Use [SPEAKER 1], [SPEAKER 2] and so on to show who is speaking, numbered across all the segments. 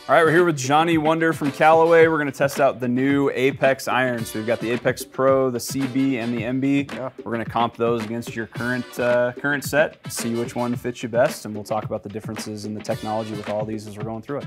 [SPEAKER 1] All right, we're here with Johnny Wunder from Callaway. We're going to test out the new Apex irons. So we've got the Apex Pro, the CB, and the MB. Yeah. We're going to comp those against your current set, see which one fits you best, and we'll talk about the differences in the technology with all these as we're going through it.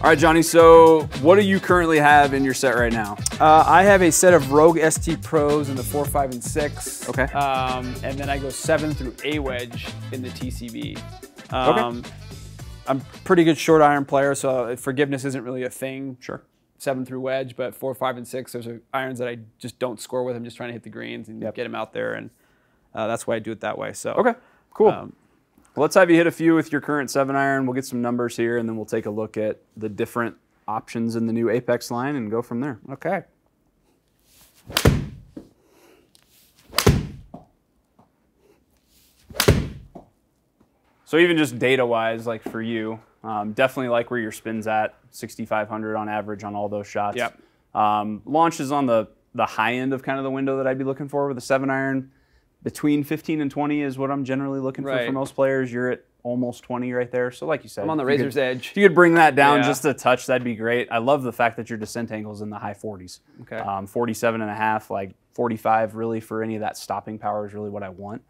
[SPEAKER 1] All right, Johnny, so what do you currently have in your set right now?
[SPEAKER 2] I have a set of Rogue ST Pros in the 4, 5, and 6.
[SPEAKER 1] Okay.
[SPEAKER 2] And then I go 7 through A wedge in the TCB.
[SPEAKER 1] Okay.
[SPEAKER 2] I'm a pretty good short iron player, so forgiveness isn't really a thing.
[SPEAKER 1] Sure.
[SPEAKER 2] 7 through wedge, but 4, 5, and 6, those are irons that I just don't score with. I'm just trying to hit the greens and get them out there, and that's why I do it that way. So.
[SPEAKER 1] Okay, cool. Well, let's have you hit a few with your current 7-iron. We'll get some numbers here, and then we'll take a look at the different options in the new Apex line and go from there.
[SPEAKER 2] Okay.
[SPEAKER 1] So even just data-wise, like for you, definitely like where your spin's at, 6,500 on average on all those shots.
[SPEAKER 2] Yep.
[SPEAKER 1] Launch is on the high end of kind of the window that I'd be looking for with a 7-iron. Between 15 and 20 is what I'm generally looking for most players. You're at almost 20 right there. So like you said,
[SPEAKER 2] I'm on the razor's edge.
[SPEAKER 1] If you could bring that down just a touch, that'd be great. I love the fact that your descent angle is in the high 40s.
[SPEAKER 2] Okay.
[SPEAKER 1] 47 and a half, like 45 really for any of that stopping power is really what I want.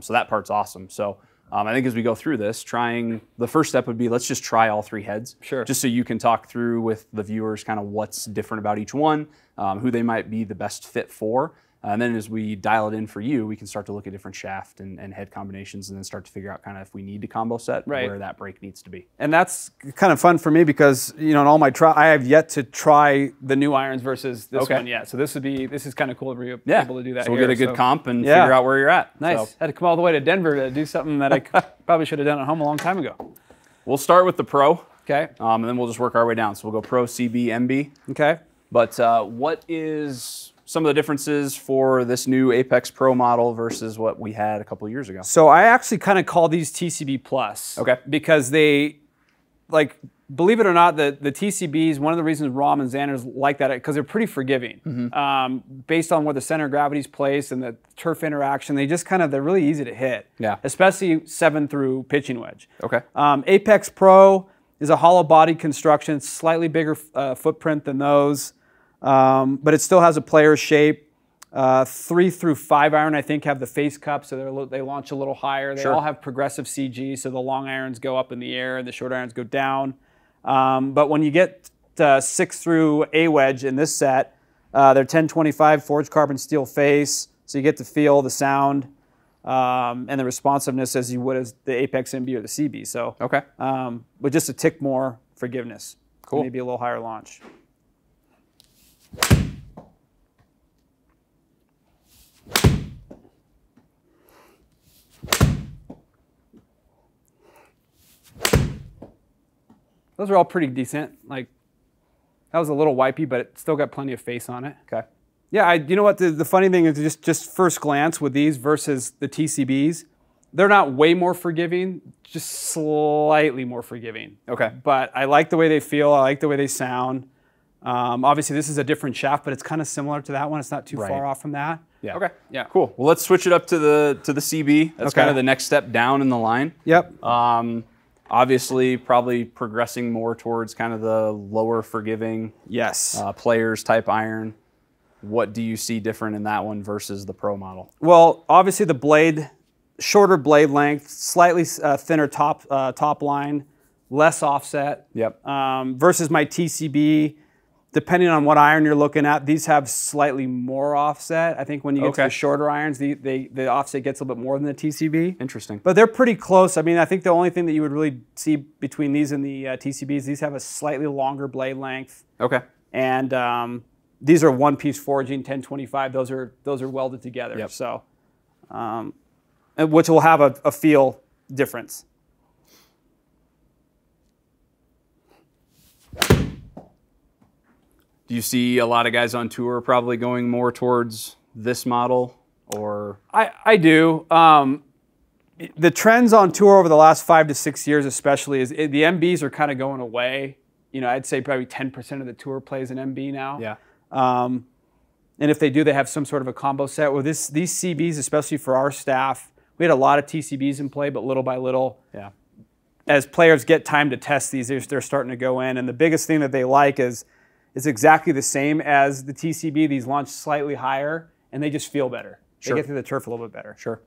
[SPEAKER 1] So that part's awesome. So I think as we go through this, the first step would be let's just try all 3 heads.
[SPEAKER 2] Sure.
[SPEAKER 1] Just so you can talk through with the viewers kind of what's different about each one, who they might be the best fit for. And then as we dial it in for you, we can start to look at different shaft and head combinations and then start to figure out kind of if we need to combo set, where that break needs to be.
[SPEAKER 2] And that's kind of fun for me because, you know, in all my I have yet to try the new irons versus this one yet. So this is kind of cool to be able to do that.
[SPEAKER 1] So we'll get a good comp and figure out where you're at.
[SPEAKER 2] Nice. Had to come all the way to Denver to do something that I probably should have done at home a long time ago.
[SPEAKER 1] We'll start with the Pro.
[SPEAKER 2] Okay.
[SPEAKER 1] And then we'll just work our way down. So we'll go Pro, CB, MB.
[SPEAKER 2] Okay.
[SPEAKER 1] But what is some of the differences for this new Apex Pro model versus what we had a couple of years ago?
[SPEAKER 2] So I actually kind of call these TCB Plus.
[SPEAKER 1] Okay.
[SPEAKER 2] Because they, like, believe it or not, the TCBs, one of the reasons Rom and Xander's like that, because they're pretty forgiving. Based on where the center of gravity's placed and the turf interaction, they're really easy to hit. Yeah. Especially 7 through pitching wedge.
[SPEAKER 1] Okay.
[SPEAKER 2] Apex Pro is a hollow body construction, slightly bigger footprint than those. But it still has a player's shape. 3 through 5 iron, I think, have the face cup, so they launch a little higher. They all have progressive CG, so the long irons go up in the air and the short irons go down. But when you get 6 through A wedge in this set, they're 1025 forged carbon steel face, so you get to feel the sound and the responsiveness as you would as the Apex MB or the CB. So, but just a tick more forgiveness. Cool. Maybe a little higher launch. Those are all pretty decent. Like, that was a little wipey, but it still got plenty of face on it.
[SPEAKER 1] Okay.
[SPEAKER 2] Yeah, you know what? The funny thing is just first glance with these versus the TCBs, they're not way more forgiving, just slightly more forgiving.
[SPEAKER 1] Okay.
[SPEAKER 2] But I like the way they feel. I like the way they sound. Obviously, this is a different shaft, but it's kind of similar to that one. It's not too far off from that.
[SPEAKER 1] Yeah. Okay. Yeah. Cool. Well, let's switch it up to the CB. That's kind of the next step down in the line.
[SPEAKER 2] Yep.
[SPEAKER 1] Obviously, probably progressing more towards kind of the lower forgiving players type iron. What do you see different in that one versus the Pro model?
[SPEAKER 2] Well, obviously the blade, shorter blade length, slightly thinner top line, less offset. Yep. Versus my TCB, depending on what iron you're looking at, these have slightly more offset. I think when you get to the shorter irons, the offset gets a little bit more than the TCB.
[SPEAKER 1] Interesting.
[SPEAKER 2] But they're pretty close. I mean, I think the only thing that you would really see between these and the TCBs, these have a slightly longer blade length.
[SPEAKER 1] Okay.
[SPEAKER 2] And these are one-piece forging, 1025. Those are welded together.
[SPEAKER 1] Yep.
[SPEAKER 2] So, which will have a feel difference.
[SPEAKER 1] Do you see a lot of guys on tour probably going more towards this model, or?
[SPEAKER 2] I do. The trends on tour over the last 5 to 6 years especially is the MBs are kind of going away. You know, I'd say probably 10% of the tour plays an MB now.
[SPEAKER 1] Yeah.
[SPEAKER 2] And if they do, they have some sort of a combo set. With these CBs, especially for our staff, We had a lot of TCBs in play, but little by little,
[SPEAKER 1] Yeah.
[SPEAKER 2] as players get time to test these, they're starting to go in. And the biggest thing that they like is exactly the same as the TCB. These launch slightly higher, and they just feel better.
[SPEAKER 1] Sure.
[SPEAKER 2] They get through the turf a little bit better.
[SPEAKER 1] Sure.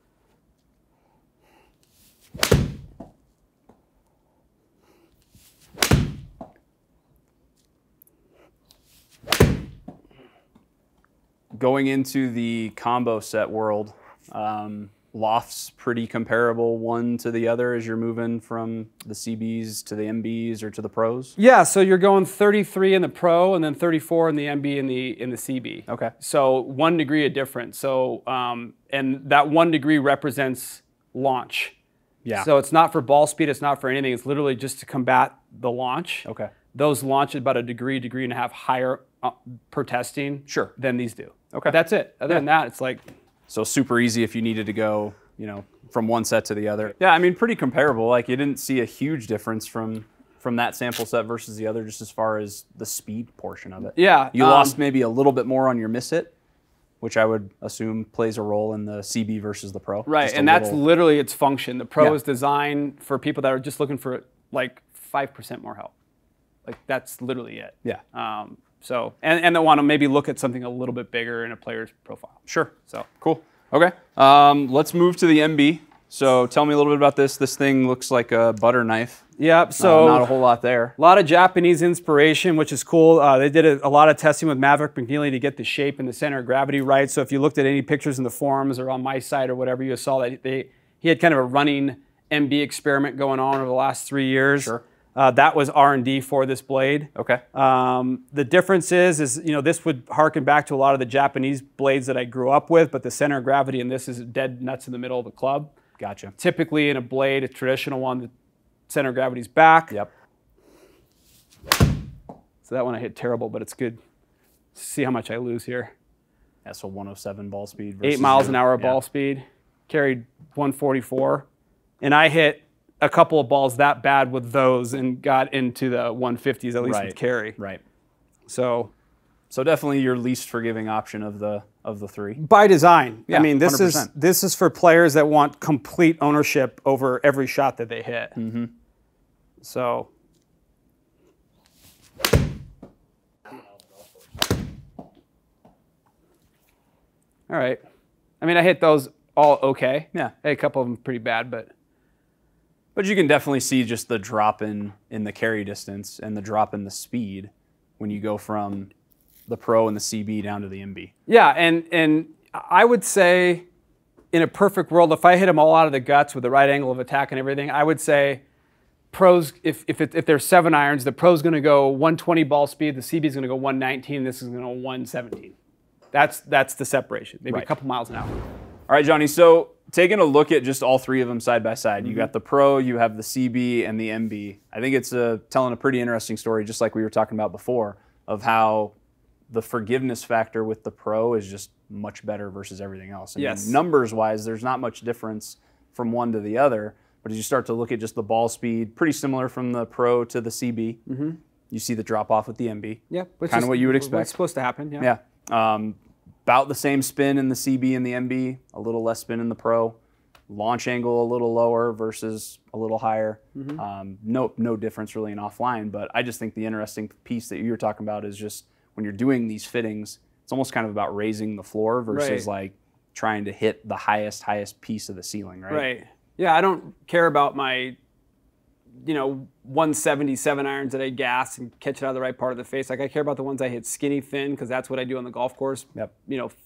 [SPEAKER 1] Going into the combo set world, lofts pretty comparable one to the other as you're moving from the CBs to the MBs or to the pros?
[SPEAKER 2] Yeah, so you're going 33 in the pro and then 34 in the MB and in the CB.
[SPEAKER 1] Okay.
[SPEAKER 2] So 1 degree of difference. So and that 1 degree represents launch.
[SPEAKER 1] Yeah.
[SPEAKER 2] So it's not for ball speed, it's not for anything. It's literally just to combat the launch.
[SPEAKER 1] Okay.
[SPEAKER 2] Those launch at about a degree and a half higher per testing
[SPEAKER 1] Sure.
[SPEAKER 2] than these do.
[SPEAKER 1] Okay.
[SPEAKER 2] That's it. Other than that, it's like...
[SPEAKER 1] So super easy if you needed to go, from one set to the other. Yeah, I mean, pretty comparable. Like you didn't see a huge difference from that sample set versus the other, just as far as the speed portion of it.
[SPEAKER 2] Yeah.
[SPEAKER 1] You lost maybe a little bit more on your miss hit, which I would assume plays a role in the CB versus the pro.
[SPEAKER 2] Right,
[SPEAKER 1] Just
[SPEAKER 2] and that's literally its function. The pro is designed for people that are just looking for like 5% more help. Like that's literally it.
[SPEAKER 1] Yeah.
[SPEAKER 2] So, and they want to maybe look at something a little bit bigger in a player's profile.
[SPEAKER 1] Sure.
[SPEAKER 2] So
[SPEAKER 1] Cool. Okay. Let's move to the MB. So tell me a little bit about this. This thing looks like a butter knife.
[SPEAKER 2] Yep. So
[SPEAKER 1] not a whole lot there.
[SPEAKER 2] A lot of Japanese inspiration, which is cool. They did a lot of testing with Maverick McNeely to get the shape and the center of gravity right. So if you looked at any pictures in the forums or on my site or whatever, you saw that he had kind of a running MB experiment going on over the last 3 years.
[SPEAKER 1] Sure.
[SPEAKER 2] That was R&D for this blade.
[SPEAKER 1] Okay.
[SPEAKER 2] The difference is this would harken back to a lot of the Japanese blades that I grew up with, but the center of gravity in this is dead nuts in the middle of the club.
[SPEAKER 1] Gotcha.
[SPEAKER 2] Typically in a blade, a traditional one, the center of gravity's back.
[SPEAKER 1] Yep.
[SPEAKER 2] So that one I hit terrible, but it's good. See how much I lose here.
[SPEAKER 1] Yeah, so 107 ball speed. Versus
[SPEAKER 2] 8 miles an hour ball speed. Carried 144. And I hit a couple of balls that bad with those and got into the 150s, at least with carry.
[SPEAKER 1] Right.
[SPEAKER 2] So
[SPEAKER 1] definitely your least forgiving option of the three.
[SPEAKER 2] by design.
[SPEAKER 1] Yeah,
[SPEAKER 2] I mean, this
[SPEAKER 1] 100%.
[SPEAKER 2] is for players that want complete ownership over every shot that they hit.
[SPEAKER 1] Mm-hmm.
[SPEAKER 2] So all right. I mean, I hit those all okay.
[SPEAKER 1] Yeah.
[SPEAKER 2] I hit a couple of them pretty bad, but
[SPEAKER 1] you can definitely see just the drop in the carry distance and the drop in the speed when you go from the pro and the CB down to the MB.
[SPEAKER 2] yeah, and I would say in a perfect world, if I hit them all out of the guts with the right angle of attack and everything, I would say pros, if there's 7 irons, the pro's going to go 120 ball speed, the CB is going to go 119, this is going to go 117. That's the separation, maybe a couple miles an hour.
[SPEAKER 1] All right, Johnny, so taking a look at just all three of them side by side, you got the pro, you have the CB, and the MB. I think it's telling a pretty interesting story, just like we were talking about before, of how the forgiveness factor with the pro is just much better versus everything else. I mean, numbers-wise, there's not much difference from one to the other, but as you start to look at just the ball speed, pretty similar from the pro to the CB. You see the drop-off with the MB.
[SPEAKER 2] Yeah,
[SPEAKER 1] kind of what you would expect.
[SPEAKER 2] What's supposed to happen, yeah.
[SPEAKER 1] Yeah. About the same spin in the CB and the MB, a little less spin in the pro. Launch angle a little lower versus a little higher. No difference really in offline, but I just think the interesting piece that you were talking about is just when you're doing these fittings, it's almost kind of about raising the floor versus like trying to hit the highest piece of the ceiling, right?
[SPEAKER 2] Right. Yeah, I don't care about my 177 irons that I gas and catch it out of the right part of the face. Like I care about the ones I hit skinny thin because that's what I do on the golf course.
[SPEAKER 1] Yep.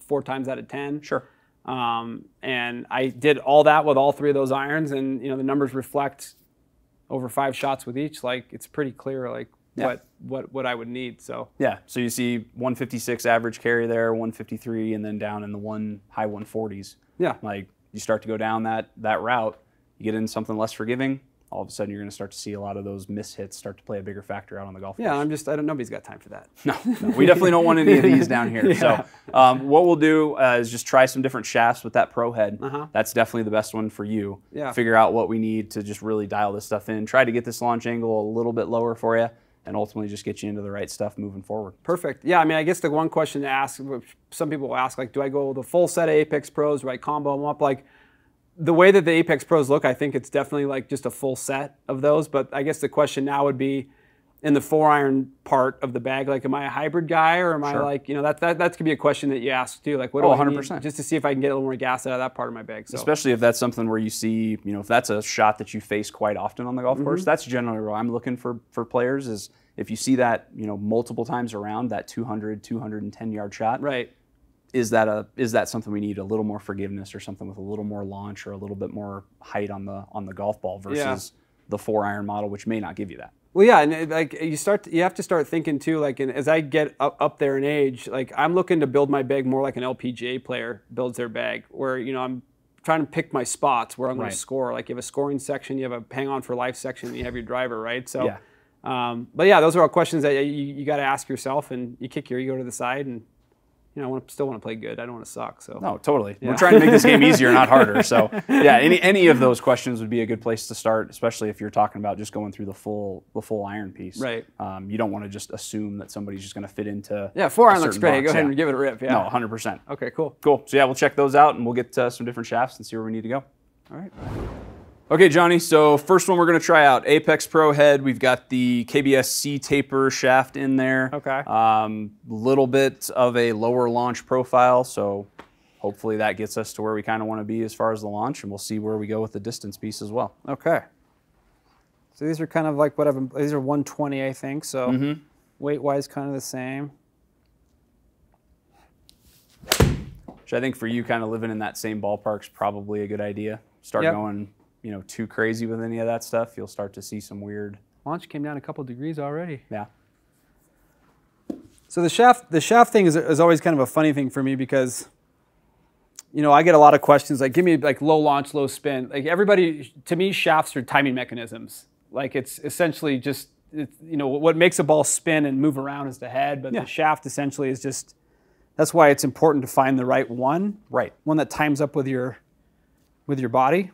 [SPEAKER 2] 4 times out of 10.
[SPEAKER 1] Sure.
[SPEAKER 2] And I did all that with all 3 of those irons, and the numbers reflect over 5 shots with each. Like it's pretty clear, like what I would need. So
[SPEAKER 1] yeah. So you see 156 average carry there, 153, and then down in the high 140s.
[SPEAKER 2] Yeah.
[SPEAKER 1] Like you start to go down that route, you get into something less forgiving. All of a sudden, you're going to start to see a lot of those miss hits start to play a bigger factor out on the golf course.
[SPEAKER 2] Yeah, nobody's got time for that.
[SPEAKER 1] No, we definitely don't want any of these down here. So what we'll do is just try some different shafts with that pro head. That's definitely the best one for you.
[SPEAKER 2] Yeah.
[SPEAKER 1] Figure out what we need to just really dial this stuff in. Try to get this launch angle a little bit lower for you, and ultimately just get you into the right stuff moving forward.
[SPEAKER 2] Perfect. Yeah, I mean, I guess the one question to ask, some people will ask, like, do I go the full set of Apex Pros? Do I combo them up? Like, the way that the Apex Pros look, I think it's definitely like just a full set of those. But I guess the question now would be, in the 4-iron part of the bag, like, am I a hybrid guy, or am I like, that could be a question that you ask too. Like, what do I
[SPEAKER 1] 100%.
[SPEAKER 2] need just to see if I can get a little more gas out of that part of my bag. So.
[SPEAKER 1] Especially if that's something where you see, if that's a shot that you face quite often on the golf course, that's generally what I'm looking for players is if you see that, multiple times around, that 200, 210-yard shot.
[SPEAKER 2] Right.
[SPEAKER 1] Is that something we need a little more forgiveness or something with a little more launch or a little bit more height on the golf ball versus the 4-iron model, which may not give you that.
[SPEAKER 2] Well, yeah, and like you have to start thinking too. Like, as I get up there in age, like I'm looking to build my bag more like an LPGA player builds their bag, where I'm trying to pick my spots where I'm going to score. Like, you have a scoring section, you have a hang on for life section, and you have your driver, right? So, but yeah, those are all questions that you got to ask yourself, and you kick your ego to the side and. I still want to play good. I don't want to suck. So
[SPEAKER 1] no, totally. Yeah. We're trying to make this game easier, not harder. So yeah, any of those questions would be a good place to start, especially if you're talking about just going through the full iron piece.
[SPEAKER 2] Right.
[SPEAKER 1] You don't want to just assume that somebody's just going to fit into
[SPEAKER 2] 4-iron looks great. Go ahead and give it a rip. Yeah.
[SPEAKER 1] No, 100%.
[SPEAKER 2] Okay, cool.
[SPEAKER 1] Cool. So yeah, we'll check those out and we'll get some different shafts and see where we need to go.
[SPEAKER 2] All right.
[SPEAKER 1] Okay, Johnny, so first one we're going to try out, Apex Pro head. We've got the KBS C taper shaft in there.
[SPEAKER 2] Okay.
[SPEAKER 1] Little bit of a lower launch profile, so hopefully that gets us to where we kind of want to be as far as the launch, and we'll see where we go with the distance piece as well.
[SPEAKER 2] Okay. So these are kind of like these are 120, I think, so weight-wise kind of the same.
[SPEAKER 1] Which I think for you kind of living in that same ballpark is probably a good idea. Start going... too crazy with any of that stuff, you'll start to see some weird...
[SPEAKER 2] Launch came down a couple degrees already.
[SPEAKER 1] Yeah.
[SPEAKER 2] So the shaft thing is always kind of a funny thing for me because, I get a lot of questions like, give me like low launch, low spin. Like everybody, to me, shafts are timing mechanisms. Like it's essentially just, what makes a ball spin and move around is the head, but the shaft essentially is just, that's why it's important to find the right one.
[SPEAKER 1] Right. One
[SPEAKER 2] that times up with your body.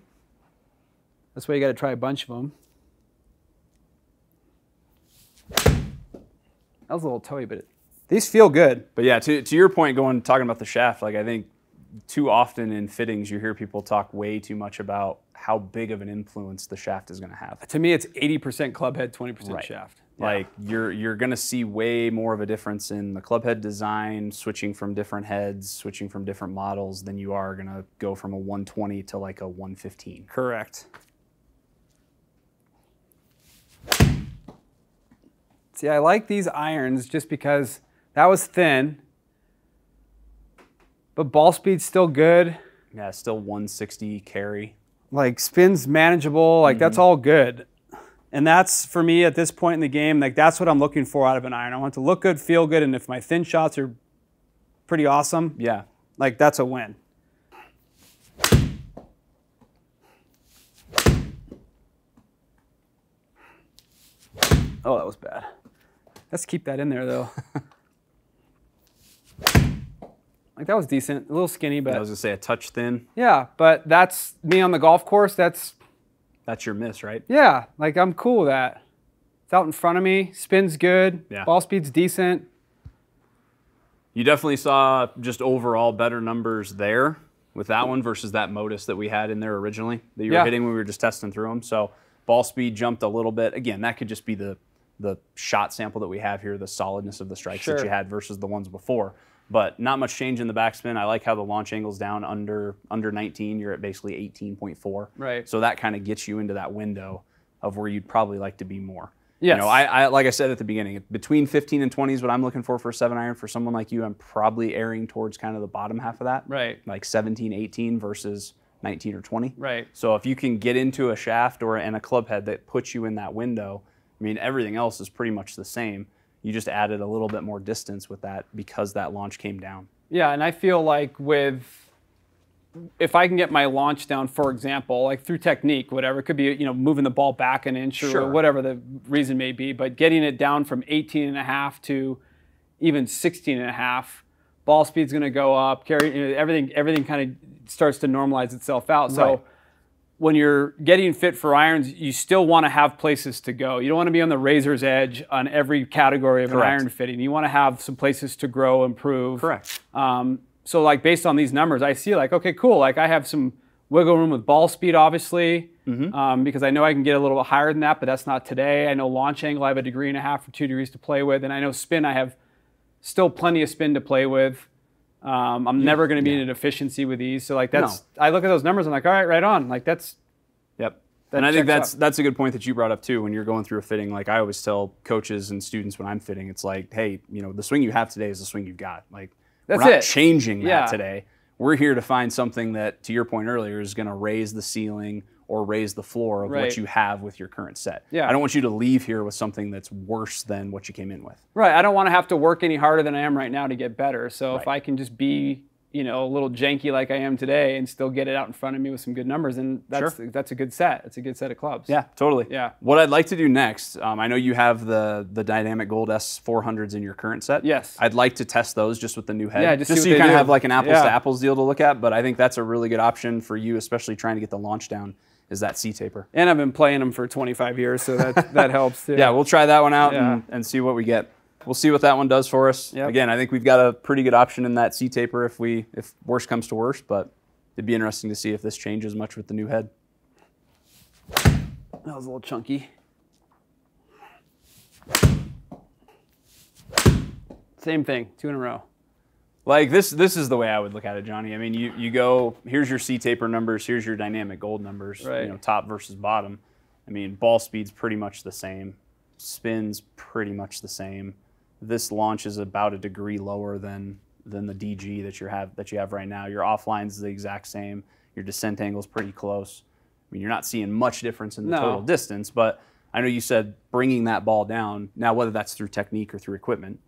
[SPEAKER 2] That's why you got to try a bunch of them. That was a little toey, but these feel good.
[SPEAKER 1] But yeah, to your point, talking about the shaft, like I think too often in fittings you hear people talk way too much about how big of an influence the shaft is going to have.
[SPEAKER 2] To me, it's 80% club head, 20% shaft.
[SPEAKER 1] Yeah. Like you're going to see way more of a difference in the club head design, switching from different heads, switching from different models, than you are going to go from a 120 to like a 115.
[SPEAKER 2] Correct. See, I like these irons just because that was thin, but ball speed's still good.
[SPEAKER 1] Yeah, still 160 carry.
[SPEAKER 2] Like spin's manageable, like that's all good. And that's, for me at this point in the game, like that's what I'm looking for out of an iron. I want it to look good, feel good, and if my thin shots are pretty awesome, like that's a win. Oh, that was bad. Let's keep that in there, though. Like, that was decent. A little skinny, but...
[SPEAKER 1] I was going to say a touch thin.
[SPEAKER 2] Yeah, but that's me on the golf course. That's
[SPEAKER 1] your miss, right?
[SPEAKER 2] Yeah, like, I'm cool with that. It's out in front of me. Spin's good.
[SPEAKER 1] Yeah.
[SPEAKER 2] Ball speed's decent.
[SPEAKER 1] You definitely saw just overall better numbers there with that one versus that Modus that we had in there originally that you were hitting when we were just testing through them. So ball speed jumped a little bit. Again, that could just be the shot sample that we have here, the solidness of the strikes that you had versus the ones before. But not much change in the backspin. I like how the launch angle's down under 19. You're at basically 18.4.
[SPEAKER 2] Right.
[SPEAKER 1] So that kind of gets you into that window of where you'd probably like to be more.
[SPEAKER 2] Yes.
[SPEAKER 1] I like I said at the beginning, between 15 and 20 is what I'm looking for a 7-iron. For someone like you, I'm probably erring towards kind of the bottom half of that.
[SPEAKER 2] Right.
[SPEAKER 1] Like 17, 18 versus 19 or 20.
[SPEAKER 2] Right.
[SPEAKER 1] So if you can get into a shaft and a club head that puts you in that window, I mean, everything else is pretty much the same. You just added a little bit more distance with that because that launch came down.
[SPEAKER 2] Yeah, and I feel like if I can get my launch down, for example, like through technique, whatever, it could be, moving the ball back an inch or whatever the reason may be, but getting it down from 18.5 to even 16.5, ball speed's going to go up, everything kind of starts to normalize itself out. So when you're getting fit for irons, you still want to have places to go. You don't want to be on the razor's edge on every category of an iron fitting. You want to have some places to grow, improve.
[SPEAKER 1] Correct.
[SPEAKER 2] So like based on these numbers, I see like, okay, cool. Like I have some Wiggle room with ball speed, obviously, because I know I can get a little bit higher than that, but that's not today. I know launch angle, I have 1.5 degrees or 2 degrees to play with, and I know spin, I have still plenty of spin to play with. I'm never going to be in a deficiency with these. So like that's, I look at those numbers, I'm like, all right, right on. Like that's.
[SPEAKER 1] Yep. And I think that's a good point that you brought up too. When you're going through a fitting, like I always tell coaches and students when I'm fitting, it's like, hey, you know, the swing you have today is the swing you've got. Like we're not changing that today. We're here to find something that, to your point earlier, is going to raise the ceiling or raise the floor of what you have with your current set. Yeah. I don't want you to leave here with something that's worse than what you came in with.
[SPEAKER 2] Right. I don't want to have to work any harder than I am right now to get better. So if I can just be, you know, a little janky like I am today and still get it out in front of me with some good numbers, and that's a good set. It's a good set of clubs.
[SPEAKER 1] Yeah, totally.
[SPEAKER 2] Yeah.
[SPEAKER 1] What I'd like to do next, I know you have the Dynamic Gold S400s in your current set.
[SPEAKER 2] Yes.
[SPEAKER 1] I'd like to test those just with the new head.
[SPEAKER 2] Yeah,
[SPEAKER 1] just so you kind of have like an apples to apples deal to look at, but I think that's a really good option for you, especially trying to get the launch down, is that C-taper.
[SPEAKER 2] And I've been playing them for 25 years, so that helps too.
[SPEAKER 1] Yeah, we'll try that one out and see what we get. We'll see what that one does for us.
[SPEAKER 2] Yep.
[SPEAKER 1] Again, I think we've got a pretty good option in that C-taper if worse comes to worse, but it'd be interesting to see if this changes much with the new head.
[SPEAKER 2] That was a little chunky. Same thing, 2 in a row.
[SPEAKER 1] Like this is the way I would look at it, Johnny. I mean, you go, here's your C-taper numbers, here's your Dynamic Gold numbers, you know, top versus bottom. I mean, ball speed's pretty much the same. Spin's pretty much the same. This launch is about 1 degree lower than the DG that you have right now. Your offline's the exact same. Your descent angle's pretty close. I mean, you're not seeing much difference in the total distance, but I know you said bringing that ball down. Now, whether that's through technique or through equipment,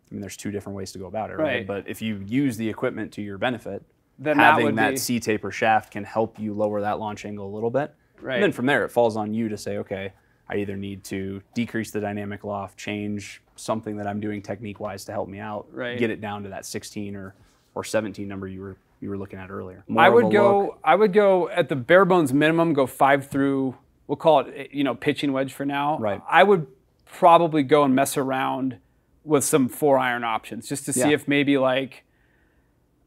[SPEAKER 1] I mean, there's 2 different ways to go about it, right? But if you use the equipment to your benefit, then having that C-taper shaft can help you lower that launch angle a little bit. Right. And then from there, it falls on you to say, okay, I either need to decrease the dynamic loft, change something that I'm doing technique-wise to help me out, get it down to that 16 or 17 number you were looking at earlier.
[SPEAKER 2] I would go at the bare bones minimum, go 5 through. We'll call it, you know, pitching wedge for now.
[SPEAKER 1] Right.
[SPEAKER 2] I would probably go and mess around with some 4-iron options just to see if maybe like,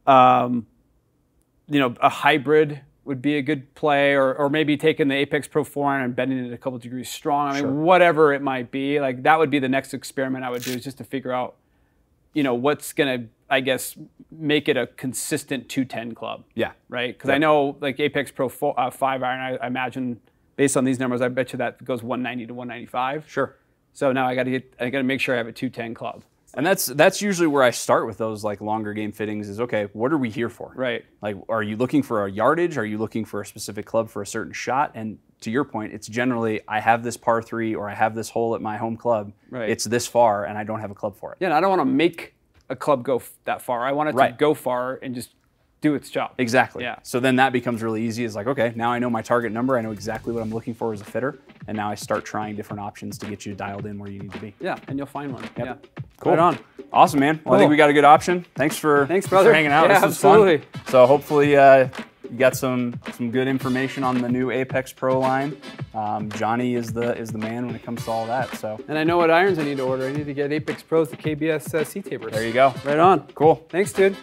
[SPEAKER 2] you know, a hybrid would be a good play, or maybe taking the Apex Pro 4-iron and bending it a couple degrees strong. I mean, whatever it might be, like that would be the next experiment I would do, is just to figure out, you know, what's gonna, I guess, make it a consistent 210 club.
[SPEAKER 1] Yeah.
[SPEAKER 2] Right. Because I know like Apex Pro 5-iron, I imagine based on these numbers, I bet you that goes 190 to 195.
[SPEAKER 1] Sure. So
[SPEAKER 2] now I got to make sure I have a 210 club.
[SPEAKER 1] And that's usually where I start with those like longer game fittings is, okay, what are we here for?
[SPEAKER 2] Right.
[SPEAKER 1] Like, are you looking for a yardage? Are you looking for a specific club for a certain shot? And to your point, it's generally, I have this par 3 or I have this hole at my home club.
[SPEAKER 2] Right.
[SPEAKER 1] It's this far and I don't have a club for it.
[SPEAKER 2] Yeah, and I don't want to make a club go that far. I want it to go far and just do its job.
[SPEAKER 1] Exactly.
[SPEAKER 2] Yeah.
[SPEAKER 1] So then that becomes really easy. It's like, okay, now I know my target number. I know exactly what I'm looking for as a fitter. And now I start trying different options to get you dialed in where you need to be.
[SPEAKER 2] Yeah, and you'll find one. Yeah.
[SPEAKER 1] Cool.
[SPEAKER 2] Right on.
[SPEAKER 1] Awesome, man. Well, I think we got a good option. Thanks brother.
[SPEAKER 2] For
[SPEAKER 1] hanging out.
[SPEAKER 2] Yeah,
[SPEAKER 1] this was
[SPEAKER 2] absolutely.
[SPEAKER 1] fun. So hopefully you got some good information on the new Apex Pro line. Johnny is the man when it comes to all that. So.
[SPEAKER 2] And I know what irons I need to order. I need to get Apex Pros, the KBS C-tapers.
[SPEAKER 1] There you go.
[SPEAKER 2] Right on.
[SPEAKER 1] Cool.
[SPEAKER 2] Thanks, dude.